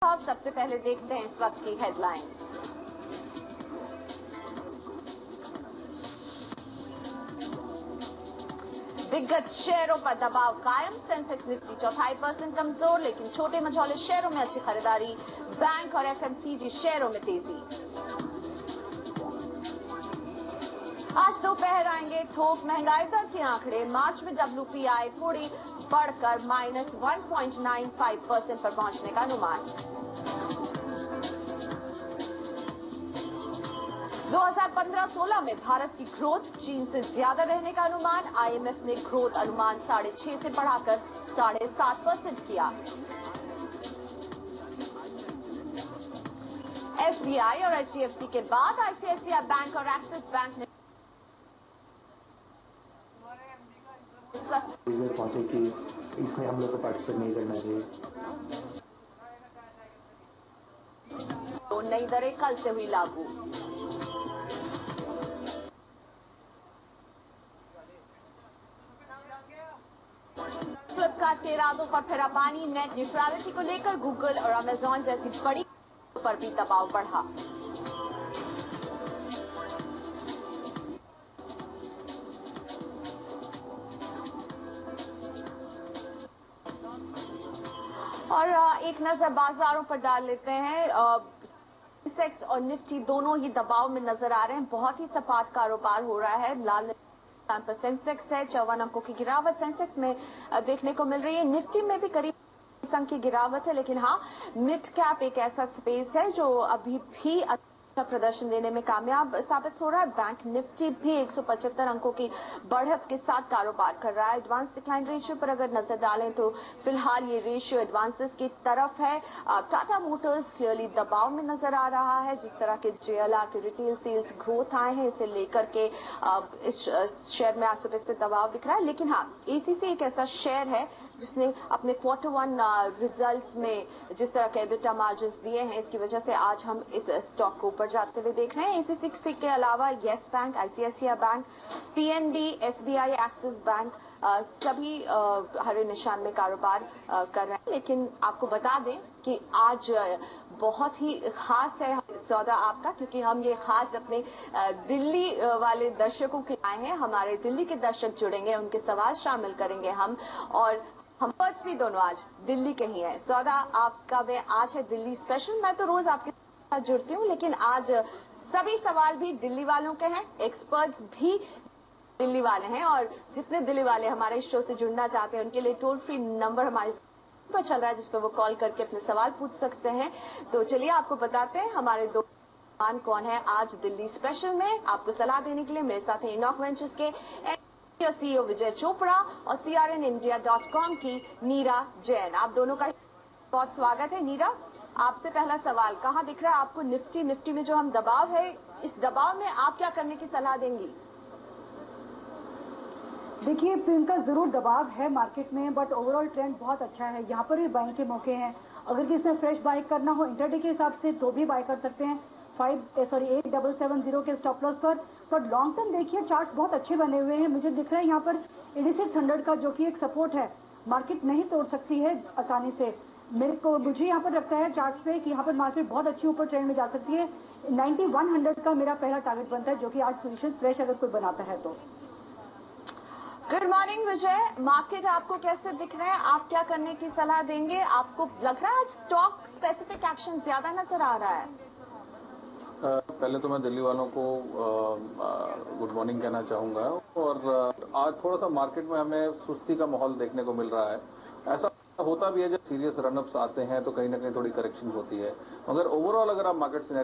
अब सबसे पहले देखते हैं इस वक्त की हेडलाइंस। दिग्गज शेयरों पर दबाव कायम। सेंसेक्स निफ्टी 0.25% कमजोर, लेकिन छोटे मझौले शेयरों में अच्छी खरीदारी। बैंक और एफएमसीजी शेयरों में तेजी। आज दोपहर आएंगे थोक महंगाई दर के आंकड़े। मार्च में डब्ल्यूपीआई थोड़ी बढ़कर -1.95% पर पहुंचने का अनुमान। 2015-16 में भारत की ग्रोथ चीन से ज्यादा रहने का अनुमान। आईएमएफ ने ग्रोथ अनुमान 6.5 से बढ़ाकर 7.5% किया। एसबीआई और एचडीएफसी के बाद आईसीआईसीआई बैंक और एक्सिस बैंक ने पहुंचे कि इसमें हम लोग को पार्टिसिपेट नहीं करना चाहिए। तो नई दरें कल से हुई लागू। फ्लिपकार्ट के इरादों पर फिरा पानी। नेट न्यूट्रलिटी को लेकर गूगल और अमेजॉन जैसी बड़ी पर भी दबाव बढ़ा। और एक नजर बाजारों पर डाल लेते हैं। सेंसेक्स और निफ्टी दोनों ही दबाव में नजर आ रहे हैं। बहुत ही सपाट कारोबार हो रहा है। लाल पर सेंसेक्स है, 54 अंकों की गिरावट सेंसेक्स में देखने को मिल रही है। निफ्टी में भी करीब अंक की गिरावट है, लेकिन हाँ, मिड कैप एक ऐसा स्पेस है जो अभी भी अच्छा प्रदर्शन देने में कामयाब साबित हो रहा है। बैंक निफ्टी भी 175 अंकों की बढ़त के साथ कारोबार कर रहा है। एडवांस डिक्लाइन रेशियो पर अगर नजर डालें तो फिलहाल ये रेशियो एडवांसेस की तरफ है। टाटा मोटर्स क्लियरली दबाव में नजर आ रहा है। जिस तरह के जेएलआर के रिटेल सेल्स ग्रोथ आए हैं, इसे लेकर के इस शेयर में 8% दबाव दिख रहा है। लेकिन हाँ, एसीसी एक ऐसा शेयर है जिसने अपने Q1 रिजल्ट्स में जिस तरह के एबिटा मार्जिन दिए हैं, इसकी वजह से आज हम इस स्टॉक को ऊपर जाते हुए देख रहे हैं। एसीसी के अलावा yes bank, ICICI bank, PNB, SBI, axis bank सभी हरे निशान में कारोबार कर रहे हैं। लेकिन आपको बता दें कि आज बहुत ही खास है सौदा आपका, क्योंकि हम ये खास अपने दिल्ली वाले दर्शकों के आए हैं। हमारे दिल्ली के दर्शक जुड़ेंगे, उनके सवाल शामिल करेंगे हम, और हम भी दोनों आज दिल्ली के ही हैं। सौदा आपका वे आज है दिल्ली स्पेशल। मैं तो रोज आपके साथ जुड़ती हूँ, लेकिन आज सभी सवाल भी दिल्ली वालों के हैं, एक्सपर्ट्स भी दिल्ली वाले हैं। और जितने दिल्ली वाले हमारे शो से जुड़ना चाहते हैं, उनके लिए टोल फ्री नंबर हमारे पर चल रहा है, जिस पर वो कॉल करके अपने सवाल पूछ सकते हैं। तो चलिए आपको बताते हैं हमारे दो मेहमान कौन है आज दिल्ली स्पेशल में। आपको सलाह देने के लिए मेरे साथ हैं इनॉक वेंचर्स के सीईओ विजय चोपड़ा और crnindia.com की नीरा जैन। आप दोनों का बहुत स्वागत है। नीरा, आपसे पहला सवाल, कहाँ दिख रहा है आपको निफ्टी में जो हम दबाव है, इस दबाव में आप क्या करने की सलाह देंगी? देखिए प्रियंका, जरूर दबाव है मार्केट में, बट ओवरऑल ट्रेंड बहुत अच्छा है। यहाँ पर भी बाइंग के मौके हैं। अगर किसी ने फ्रेश बाय करना हो इंटरडे के हिसाब से तो भी बाय कर सकते हैं 8770 के स्टॉप लॉस पर लॉन्ग टर्म देखिए चार्ट्स बहुत अच्छे बने हुए हैं। मुझे दिख रहा है यहाँ पर 8600 का जो कि एक सपोर्ट है, मार्केट नहीं तोड़ सकती है आसानी से। मुझे यहाँ पर लगता है चार्ट्स पे कि यहाँ पर मार्केट बहुत अच्छी ऊपर ट्रेंड में जा सकती है। 9100 का मेरा पहला टारगेट बनता है, जो कि आज पोजीशन फ्रेश अगर कोई बनाता है तो। गुड मॉर्निंग विजय, मार्केट आपको कैसे दिख रहे हैं? आप क्या करने की सलाह देंगे? आपको लग रहा है आज स्टॉक स्पेसिफिक एक्शन ज्यादा नजर आ रहा है? पहले तो मैं दिल्ली वालों को गुड मॉर्निंग कहना चाहूंगा। और आज थोड़ा सा मार्केट में हमें सुस्ती का माहौल देखने को मिल रहा है। ऐसा होता भी है जब सीरियस रनअप्स आते हैं तो कहीं ना कहीं थोड़ी करेक्शन होती है, मगर ओवरऑल अगर आप मार्केट से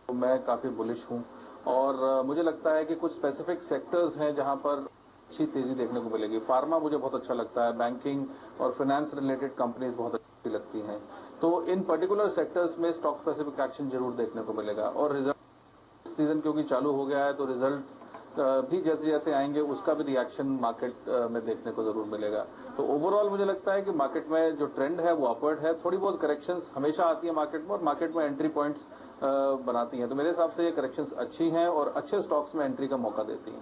तो मैं काफी बुलिश हूं। और मुझे लगता है कि कुछ स्पेसिफिक सेक्टर्स हैं जहां पर अच्छी तेजी देखने को मिलेगी। फार्मा मुझे बहुत अच्छा लगता है, बैंकिंग और फाइनेंस रिलेटेड कंपनीज बहुत अच्छी लगती हैं। तो इन पर्टिकुलर सेक्टर्स में स्टॉक स्पेसिफिक एक्शन जरूर देखने को मिलेगा। और रिजल्ट सीजन क्योंकि चालू हो गया है, तो रिजल्ट भी जैसे जैसे आएंगे उसका भी रिएक्शन मार्केट में देखने को जरूर मिलेगा। तो ओवरऑल मुझे लगता है कि मार्केट में जो ट्रेंड है वो अपवर्ड है। थोड़ी बहुत करेक्शंस हमेशा आती है मार्केट में, और मार्केट में एंट्री पॉइंट्स बनाती हैं। तो मेरे हिसाब से ये करेक्शंस अच्छी हैं और अच्छे स्टॉक्स में एंट्री का मौका देती हैं।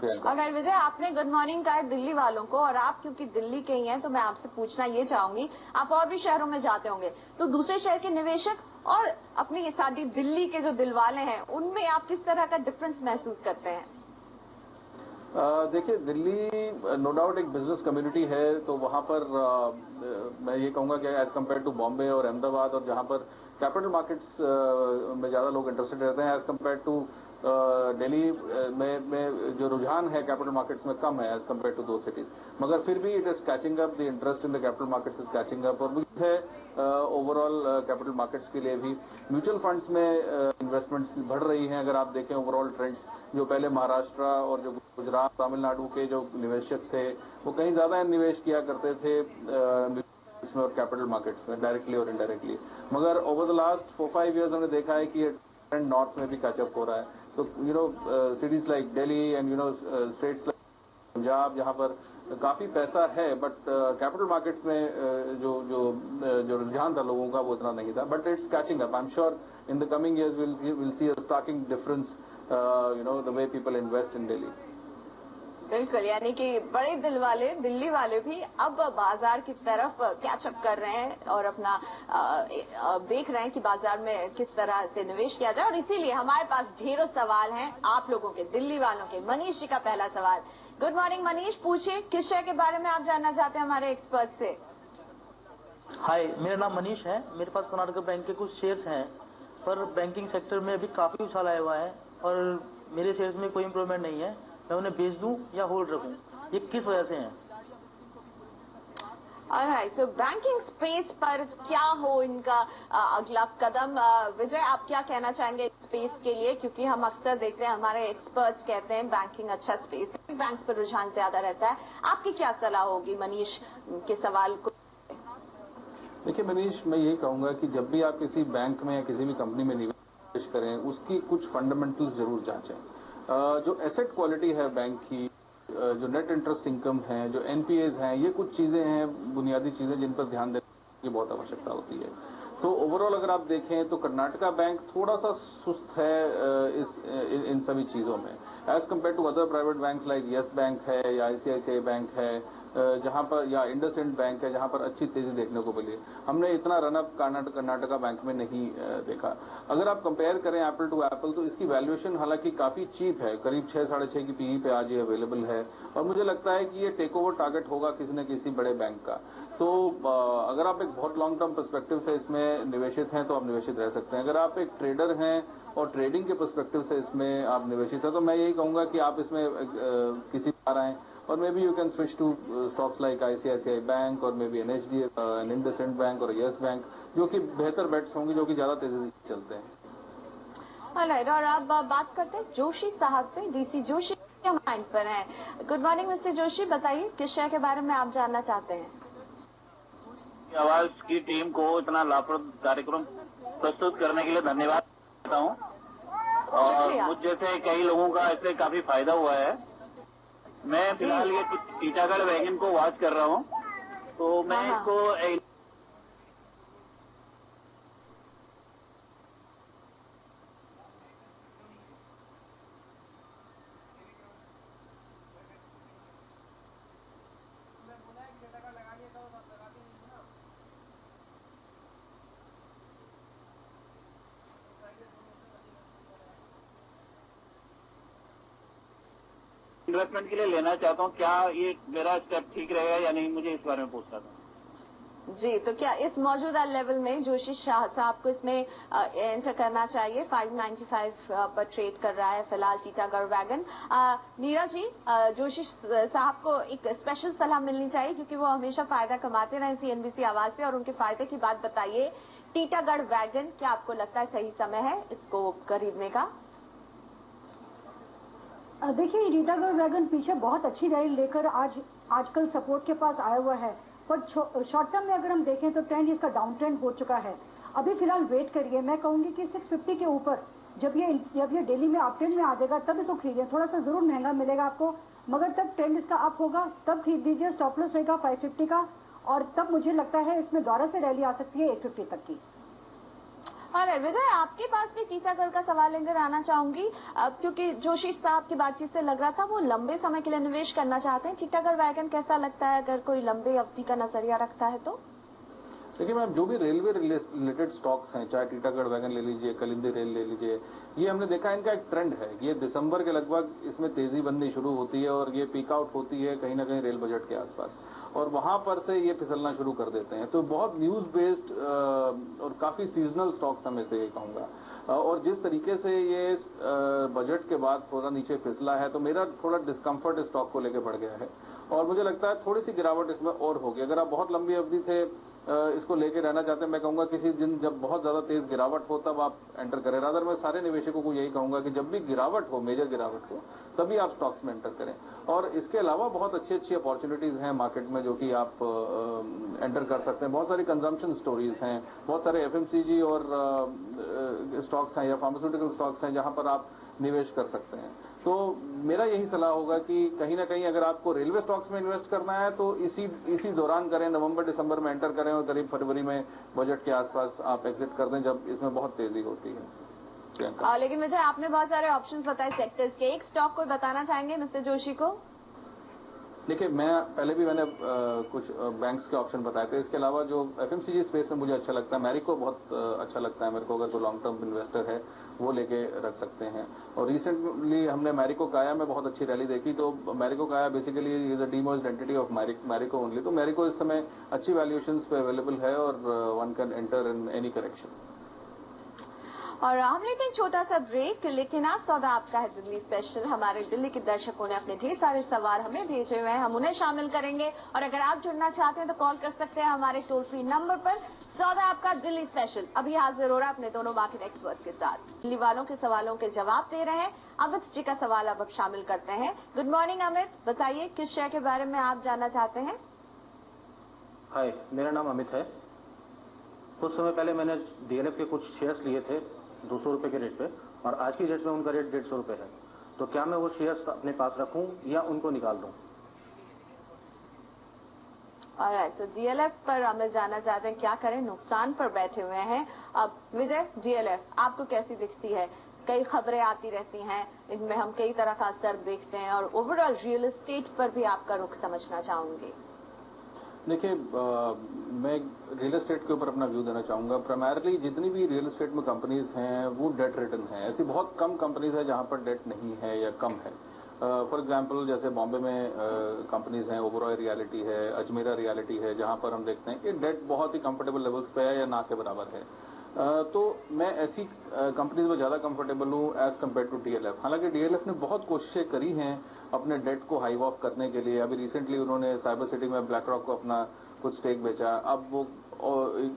प्रियंका। अगर विजय, आपने गुड मॉर्निंग कहा है दिल्ली वालों को, और आप क्योंकि दिल्ली के ही हैं तो मैं आपसे पूछना ये चाहूंगी, आप और भी शहरों में जाते होंगे, तो दूसरे शहर के निवेशक और अपनी सादी दिल्ली के जो दिल वाले हैं उनमें आप किस तरह का डिफरेंस महसूस करते हैं? देखिए, दिल्ली नो डाउट एक बिजनेस कम्युनिटी है, तो वहां पर मैं ये कहूंगा कि एज कम्पेयर टू बॉम्बे और अहमदाबाद, और जहां पर कैपिटल मार्केट्स में ज्यादा लोग इंटरेस्टेड रहते हैं, एज कम्पेयर टू दिल्ली में जो रुझान है कैपिटल मार्केट्स में कम है एज कम्पेयर टू दो सिटीज, मगर फिर भी it is catching up, the interest in the capital markets is catching up, और मुझे ओवरऑल कैपिटल मार्केट्स के लिए भी म्यूचुअल फंड्स में इन्वेस्टमेंट्स बढ़ रही हैं। अगर आप देखें ओवरऑल ट्रेंड्स, जो पहले महाराष्ट्र और जो गुजरात, तमिलनाडु के जो निवेशक थे वो कहीं ज्यादा निवेश किया करते थे इसमें और कैपिटल मार्केट्स में, डायरेक्टली और इनडायरेक्टली, मगर ओवर द लास्ट 4-5 ईयर्स हमने देखा है कि ट्रेंड नॉर्थ में भी कैचअप हो रहा है। तो cities like Delhi and states like Punjab, जहां पर काफी पैसा है, बट कैपिटल मार्केट्स में जो रुझान था लोगों का वो इतना नहीं था, but it's catching up. I am sure in the coming years will see a striking difference the way people invest in Delhi. बिल्कुल, यानी कि बड़े दिल वाले दिल्ली वाले भी अब बाजार की तरफ कैचअप कर रहे हैं और अपना देख रहे हैं कि बाजार में किस तरह से निवेश किया जाए, और इसीलिए हमारे पास ढेरों सवाल हैं आप लोगों के, दिल्ली वालों के। मनीष जी का पहला सवाल। गुड मॉर्निंग मनीष, पूछिए किस शेयर के बारे में आप जानना चाहते हैं हमारे एक्सपर्ट से। हाय, मेरा नाम मनीष है। मेरे पास कर्नाटका बैंक के कुछ शेयर्स हैं, पर बैंकिंग सेक्टर में अभी काफी उछाल आया हुआ है और मेरे शेयर्स में कोई इंप्रूवमेंट नहीं है। मैं उन्हें बेच दूं या होल्ड रखूं, ये किस वजह से है? ऑलराइट, सो बैंकिंग स्पेस पर क्या हो इनका अगला कदम? विजय, आप क्या कहना चाहेंगे स्पेस के लिए, क्योंकि हम अक्सर देखते हैं हमारे एक्सपर्ट्स कहते हैं बैंकिंग अच्छा स्पेस है, बैंक्स पर रुझान ज्यादा रहता है। आपकी क्या सलाह होगी मनीष के सवाल को? देखिए मनीष, मैं यही कहूंगा कि जब भी आप किसी बैंक में या किसी भी कंपनी में निवेश करें, उसकी कुछ फंडामेंटल्स जरूर जांचें। जो एसेट क्वालिटी है बैंक की, जो नेट इंटरेस्ट इनकम है, जो एनपीएज हैं, ये कुछ चीजें हैं, बुनियादी चीजें जिन पर ध्यान देने की बहुत आवश्यकता होती है। तो ओवरऑल अगर आप देखें तो कर्नाटका बैंक थोड़ा सा सुस्त है इन सभी चीजों में, as compare to other private banks like Yes Bank है या आईसीआईसीआई बैंक है, जहां पर, या इंडसइंड बैंक है, जहां पर अच्छी तेजी देखने को मिली। हमने इतना रनअप कर्नाटका बैंक में नहीं देखा। अगर आप कंपेयर करें एप्पल टू एप्पल, तो इसकी वैल्यूएशन हालांकि काफी चीप है, करीब 6-6.5 की पीई पे आज ये अवेलेबल है, और मुझे लगता है कि ये टेक ओवर टारगेट होगा किसी न किसी बड़े बैंक का। तो अगर आप एक बहुत लॉन्ग टर्म पर्सपेक्टिव से इसमें निवेशित हैं तो आप निवेशित रह सकते हैं। अगर आप एक ट्रेडर हैं और ट्रेडिंग के पर्सपेक्टिव से इसमें आप निवेशित हैं, तो मैं यही कहूंगा कि आप इसमें किसी बार आए, और maybe you can switch to stocks like ICICI bank और maybe NHD, IndusInd bank और यस बैंक, जो कि बेहतर बेट्स होंगे, जो कि ज्यादा तेजी से चलते हैं। ऑलराइट, और अब बात करते हैं जोशी साहब से। डीसी जोशी लाइन पर हैं। गुड मॉर्निंग मिस्टर जोशी, बताइए किस शेयर के बारे में आप जानना चाहते हैं? आवाज की टीम को इतना लाभप्रद कार्यक्रम प्रस्तुत करने के लिए धन्यवाद देता हूँ, और मुझ जैसे कई लोगों का इससे काफी फायदा हुआ है। मैं फिलहाल ये टीटागढ़ वैगन को वॉच कर रहा हूँ, तो मैं इसको इन्वेस्टमेंट के लिए लेना चाहता हूँ। क्या ये मेरा स्टेप ठीक रहेगा या नहीं, मुझे इस बारे में पूछना था। जी, तो क्या इस मौजूदा लेवल में जोशी शाह साहब को इसमें एंटर करना चाहिए? 595 पर ट्रेड कर रहा है फिलहाल टीटागढ़ वैगन। नीरज जी, जोशी साहब को एक स्पेशल सलाह मिलनी चाहिए, क्योंकि वो हमेशा फायदा कमाते रहे सीएनबीसी आवाज से, और उनके फायदे की बात बताइए। टीटागढ़ वैगन, क्या आपको लगता है सही समय है इसको खरीदने का? देखिए, टीटागढ़ वैगन पीछे बहुत अच्छी रैली लेकर आजकल सपोर्ट के पास आया हुआ है, पर शॉर्ट टर्म में अगर हम देखें तो ट्रेंड इसका डाउन ट्रेंड हो चुका है। अभी फिलहाल वेट करिए, मैं कहूंगी कि 650 के ऊपर जब ये डेली में अप ट्रेंड में आ जाएगा तब इसको खरीदिए। थोड़ा सा जरूर महंगा मिलेगा आपको, मगर तब ट्रेंड इसका अप होगा तब खरीद लीजिए। स्टॉप लॉस रहेगा 550 का, और तब मुझे लगता है इसमें दोबारा से रैली आ सकती है 850 तक की। और विजय, आपके पास भी टीटागढ़ का सवाल लेकर आना चाहूंगी, क्योंकि जोशी साहब की बातचीत से लग रहा था वो लंबे समय के लिए निवेश करना चाहते हैं। टीटागढ़ वैगन कैसा लगता है अगर कोई लंबे अवधि का नजरिया रखता है तो? देखिए मैम, जो भी रेलवे रिलेटेड स्टॉक्स हैं, चाहे टीटागढ़ वैगन ले लीजिए, कलिंदी रेल ले लीजिए, ये हमने देखा इनका एक ट्रेंड है। ये दिसंबर के लगभग इसमें तेजी बननी शुरू होती है और ये पीक आउट होती है कहीं ना कहीं रेल बजट के आसपास, और वहां पर से ये फिसलना शुरू कर देते हैं। तो बहुत न्यूज बेस्ड और काफी सीजनल स्टॉक्स में से ये कहूंगा। और जिस तरीके से ये बजट के बाद थोड़ा नीचे फिसला है, तो मेरा थोड़ा डिस्कम्फर्ट स्टॉक को लेकर बढ़ गया है और मुझे लगता है थोड़ी सी गिरावट इसमें और होगी। अगर आप बहुत लंबी अवधि से इसको लेके रहना चाहते हैं, मैं कहूंगा किसी दिन जब बहुत ज्यादा तेज गिरावट हो तब आप एंटर करें। रादर मैं सारे निवेशकों को यही कहूंगा कि जब भी गिरावट हो, मेजर गिरावट हो, तभी आप स्टॉक्स में एंटर करें। और इसके अलावा बहुत अच्छी अच्छी अपॉर्चुनिटीज हैं मार्केट में जो कि आप एंटर कर सकते हैं। बहुत सारी कंजम्पशन स्टोरीज हैं, बहुत सारे एफएमसीजी और स्टॉक्स हैं या फार्मास्यूटिकल स्टॉक्स हैं जहां पर आप निवेश कर सकते हैं। तो मेरा यही सलाह होगा कि कहीं ना कहीं अगर आपको रेलवे स्टॉक्स में इन्वेस्ट करना है तो इसी दौरान करें, नवंबर दिसंबर में एंटर करें और करीब फरवरी में बजट के आसपास आप एग्जिट कर दें जब इसमें बहुत तेजी होती है। लेकिन मुझे आपने बहुत सारे ऑप्शंस बताए सेक्टर्स के, एक स्टॉक कोई बताना चाहेंगे मिस्टर जोशी को? देखिए, मैंने कुछ बैंक्स के ऑप्शन बताए थे। इसके अलावा जो एफएमसीजी स्पेस में मुझे अच्छा लगता है, मैरिको बहुत अच्छा लगता है मेरे को। अगर कोई लॉन्ग टर्म इन्वेस्टर है वो लेके रख सकते हैं। और रिसेंटली हमने मैरिको काया में बहुत अच्छी रैली देखी। तो Marico Kaya basically is a demerged entity of Marico only. तो मैरिको इस समय अच्छी वैल्यूएशंस पे अवेलेबल है और one can enter in any correction. और हम लेते हैं छोटा सा ब्रेक, लेकिन आज सौदा आपका है दिल्ली स्पेशल। हमारे दिल्ली के दर्शकों ने अपने ढेर सारे सवाल हमें भेजे हुए हैं, हम उन्हें शामिल करेंगे। और अगर आप जुड़ना चाहते हैं तो कॉल कर सकते हैं हमारे टोल फ्री नंबर पर। सौदा आपका दिल्ली स्पेशल अभी हाजिर हो रहा है अपने दोनों मार्केट एक्सपर्ट्स के साथ। दिल्ली वालों के सवालों के जवाब दे रहे हैं। अमित जी का सवाल अब शामिल करते हैं। गुड मॉर्निंग अमित, बताइए किस शेयर के बारे में आप जानना चाहते हैं? हाय, मेरा नाम अमित है। कुछ समय पहले मैंने डीएलएफ के कुछ शेयर्स लिए थे 200 रुपए के रेट पे, और आज की डेट में उनका रेट 150 रुपए है। तो क्या मैं वो शेयर्स अपने पास रखूं या उनको निकाल दूं? ऑलराइट, तो डीएलएफ पर अमित जानना चाहते हैं क्या करें, नुकसान पर बैठे हुए हैं। अब विजय, डीएलएफ आपको कैसी दिखती है? कई खबरें आती रहती हैं, इनमें हम कई तरह का असर देखते हैं, और ओवरऑल रियल एस्टेट पर भी आपका रुख समझना चाहूंगी। देखिए, मैं रियल एस्टेट के ऊपर अपना व्यू देना चाहूंगा। प्राइमरली जितनी भी रियल एस्टेट में कंपनीज हैं वो डेट रिटर्न है। ऐसी बहुत कम कंपनीज है जहां पर डेट नहीं है या कम है। फॉर एग्जांपल जैसे बॉम्बे में कंपनीज हैं, ओबरॉय रियलिटी है, अजमेरा रियलिटी है, जहां पर हम देखते हैं कि डेट बहुत ही कंफर्टेबल लेवल्स पे है या ना के बराबर है। तो मैं ऐसी कंपनीज में ज्यादा कंफर्टेबल हूँ एज कम्पेयर टू डीएलएफ। हालांकि डीएलएफ ने बहुत कोशिशें करी हैं अपने डेट को हाइव ऑफ करने के लिए। अभी रिसेंटली उन्होंने साइबर सिटी में ब्लैक रॉक को अपना कुछ स्टेक बेचा। अब वो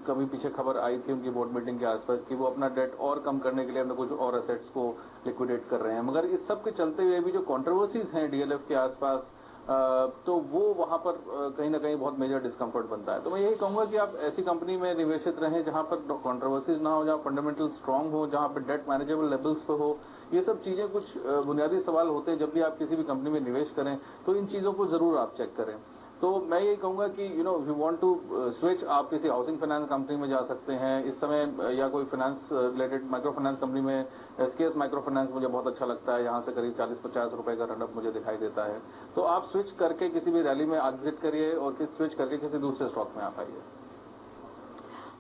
कभी पीछे खबर आई थी उनकी बोर्ड मीटिंग के आसपास कि वो अपना डेट और कम करने के लिए अपने कुछ और एसेट्स को लिक्विडेट कर रहे हैं। मगर इस सब के चलते हुए भी जो कंट्रोवर्सीज हैं डीएलएफ के आसपास, तो वो वहां पर कहीं ना कहीं बहुत मेजर डिस्कम्फर्ट बनता है। तो मैं यही कहूंगा कि आप ऐसी कंपनी में निवेशित रहें जहां पर कंट्रोवर्सीज ना हो, जहां फंडामेंटल स्ट्रांग हो, जहां पर डेट मैनेजेबल लेवल्स पे हो। ये सब चीजें कुछ बुनियादी सवाल होते हैं जब भी आप किसी भी कंपनी में निवेश करें, तो इन चीजों को जरूर आप चेक करें। तो मैं यही कहूंगा कि यू वांट टू स्विच, आप किसी हाउसिंग फाइनेंस कंपनी में जा सकते हैं इस समय, या कोई finance related micro finance company में। एसकेएस माइक्रो फाइनेंस मुझे बहुत अच्छा लगता है, यहाँ से करीब 40-50 रुपए का रनअप मुझे दिखाई देता है। तो आप स्विच करके किसी भी रैली में एग्जिट करिए और स्विच करके किसी दूसरे स्टॉक में आप आइए।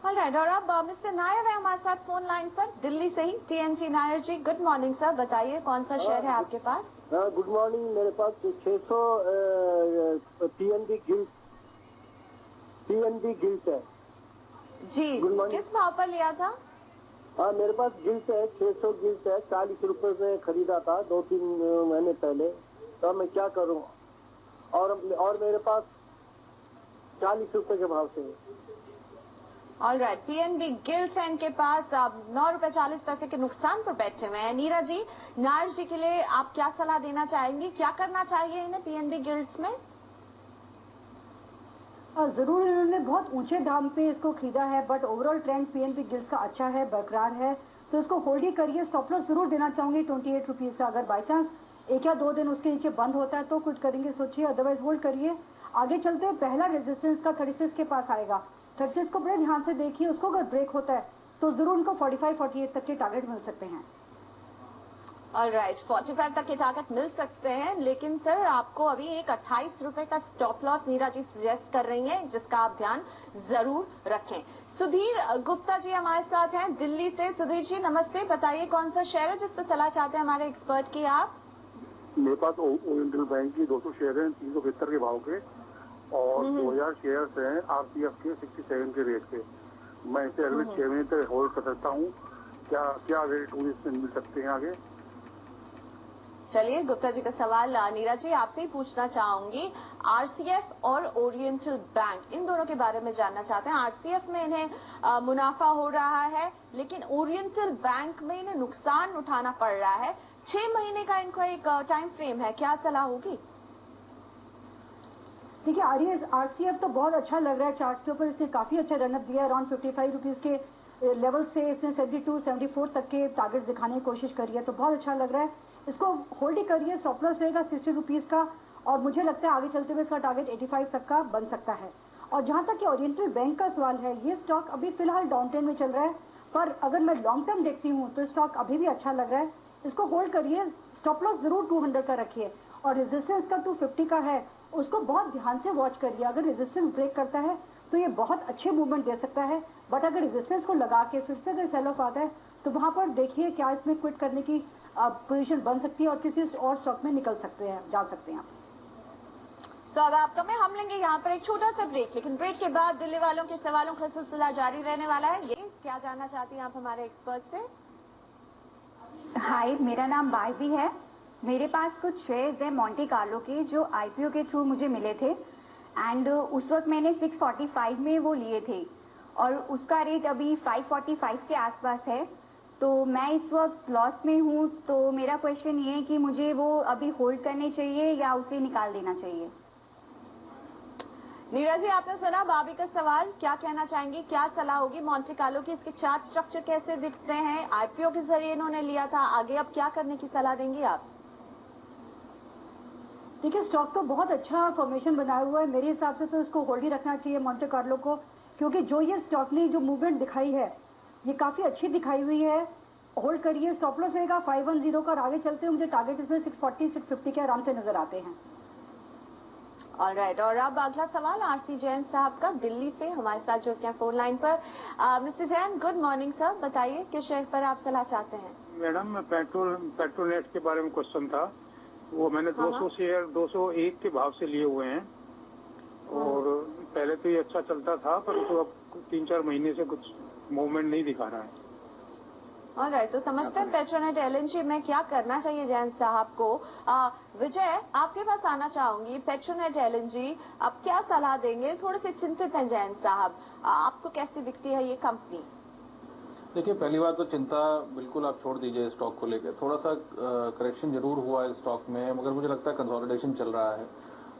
ऑलराइट, और अब मिस्टर नायर है हमारे साथ फोन लाइन पर दिल्ली से ही। टीएनटी नायर जी, गुड मॉर्निंग सर, बताइए कौन सा शेयर है आपके पास? गुड मॉर्निंग, मेरे पास 600 पीएनबी गिल्ट है जी। किस भाव पर लिया था? हाँ, मेरे पास गिल्ट है, 600 गिल्ट है। 40 रुपए में खरीदा था 2-3 महीने पहले। तो मैं क्या करूं? और मेरे पास 40 रुपए के भाव से। ऑलराइट, पीएनबी गिल्ट्स हैं इनके पास। आप 9 रुपए 40 पैसे के नुकसान पर बैठे हुए हैं। नीरा जी, नायर जी के लिए आप क्या सलाह देना चाहेंगी? क्या करना चाहिए इन्हें पीएनबी गिल्ट्स में? जरूर इन्होंने बहुत ऊंचे दाम पे इसको खरीदा है, but overall trend PNB gilts का अच्छा है, बरकरार है, तो इसको होल्ड ही करिए। स्टॉप लॉस जरूर देना चाहूंगी 28 रुपीज का। अगर बाई चांस 1 या 2 दिन उसके नीचे बंद होता है तो कुछ करेंगे सोचिए, अदरवाइज होल्ड करिए। आगे चलते पहला रेजिस्टेंस का 36 के पास आएगा। 36 को बड़े ध्यान से देखिए, उसको अगर ब्रेक होता है तो जरूर उनको 45-48 तक के टारगेट मिल सकते हैं। ऑलराइट, 45 तक के टारगेट मिल सकते हैं, लेकिन सर आपको अभी एक 28 रुपए का स्टॉप लॉस नीरा जी सजेस्ट कर रही हैं, जिसका आप ध्यान जरूर रखें। सुधीर गुप्ता जी हमारे साथ हैं दिल्ली से। सुधीर जी नमस्ते, बताइए कौन सा शेयर है जिस पर सलाह चाहते हैं हमारे एक्सपर्ट की आप? मेरे पास ओरिएंटल बैंक की 200 शेयर हैं 375 के भाव के, और 2000 शेयर्स हैं आरसीएफ के 67 के रेट के। मैं इसे अगले 6 महीने तक होल्ड कर सकता हूँ। क्या रेट इसमें मिल सकते हैं आगे? चलिए गुप्ता जी का सवाल नीरा जी आपसे ही पूछना चाहूंगी। आरसीएफ और ओरिएंटल बैंक इन दोनों के बारे में जानना चाहते हैं। आरसीएफ में इन्हें मुनाफा हो रहा है, लेकिन ओरिएंटल बैंक में इन्हें नुकसान उठाना पड़ रहा है। 6 महीने का इनको एक टाइम फ्रेम है, क्या सलाह होगी? देखिए आरसीएफ तो बहुत अच्छा लग रहा है चार्ट के ऊपर, इसने काफी अच्छा रनअप दिया। अराउंड 55 रुपीज के लेवल से इसने 72-74 तक के टारगेट दिखाने की कोशिश करी है, तो बहुत अच्छा लग रहा है। इसको होल्ड ही करिए, स्टॉप लॉस रहेगा 60 रुपीज का, और मुझे लगता है आगे चलते हुए इसका टारगेट 85 तक का बन सकता है। और जहां तक कि ओरिएंटल बैंक का सवाल है, ये स्टॉक अभी फिलहाल डाउन ट्रेंड में चल रहा है, पर अगर मैं लॉन्ग टर्म देखती हूँ तो स्टॉक अभी भी अच्छा लग रहा है। इसको होल्ड करिए, स्टॉप लॉस जरूर 200 का रखिए, और रेजिस्टेंस का 250 का है, उसको बहुत ध्यान से वॉच करिए। अगर रेजिस्टेंस ब्रेक करता है तो ये बहुत अच्छे मूवमेंट दे सकता है, बट अगर रेजिस्टेंस को लगा के फिर से अगर सेल ऑफ आता है तो वहां पर देखिए क्या इसमें क्विट करने की पोजीशन बन सकती है और किसी और स्टॉक में निकल सकते हैं, जा सकते हैं आप। आपका में हम लेंगे यहाँ पर एक छोटा सा ब्रेक, लेकिन ब्रेक के बाद दिल्ली वालों के सवालों का सिलसिला जारी रहने वाला है। ये क्या जानना चाहती हैं आप हमारे एक्सपर्ट से? हाय, मेरा नाम बारबी है। मेरे पास कुछ शेयर्स हैं मोंटे कार्लो के जो आईपीओ के थ्रू मुझे मिले थे, एंड उस वक्त मैंने 645 में वो लिए थे, और उसका रेट अभी 545 के आसपास है। तो मैं इस वक्त लॉस में हूँ, तो मेरा क्वेश्चन ये है कि मुझे वो अभी होल्ड करने चाहिए या उसे निकाल देना चाहिए? नीरा जी आपने सुना बाबी का सवाल, क्या कहना चाहेंगे, क्या सलाह होगी मोंटे कार्लो की? इसके चार्ट स्ट्रक्चर कैसे दिखते हैं? आईपीओ के जरिए इन्होंने लिया था, आगे अब क्या करने की सलाह देंगी आप? देखिए स्टॉक तो बहुत अच्छा फॉर्मेशन बनाया हुआ है, मेरे हिसाब से तो इसको होल्ड ही रखना चाहिए मोंटे कार्लो को, क्योंकि जो ये स्टॉक ने जो मूवमेंट दिखाई है ये काफी अच्छी दिखाई हुई है। होल्ड करिए, स्टॉप लॉस रहेगा 510 का, और आगे चलते हुए मुझे टारगेट इसमें 640-650 के आराम से नजर आते हैं। ऑलराइट, और अब अगला सवाल आरसी जैन साहब का दिल्ली से हमारे साथ जुड़ के फोन लाइन पर। Mister Jain good morning sir, बताइए किस शेयर पर आप सलाह चाहते हैं? मैडम पेट्रोनेट के बारे में क्वेश्चन था, वो मैंने 200 शेयर 201 के भाव से लिए हुए हैं, और पहले तो ये अच्छा चलता था, पर तो अब 3-4 महीने से कुछ मूवमेंट नहीं दिखा रहा है। ऑलराइट, तो समझते हैं पेट्रोनेट एलएनजी में क्या करना चाहिए जैन साहब को। विजय आपके पास आना चाहूंगी। पेट्रोनेट एलएनजी आप क्या सलाह देंगे? थोड़े से चिंतित हैं जैन साहब, आपको कैसी दिखती है ये कंपनी? देखिए पहली बात तो चिंता बिल्कुल आप छोड़ दीजिए स्टॉक को लेकर। थोड़ा सा करेक्शन जरूर हुआ है स्टॉक में, मगर मुझे लगता है कंसोलिडेशन चल रहा है,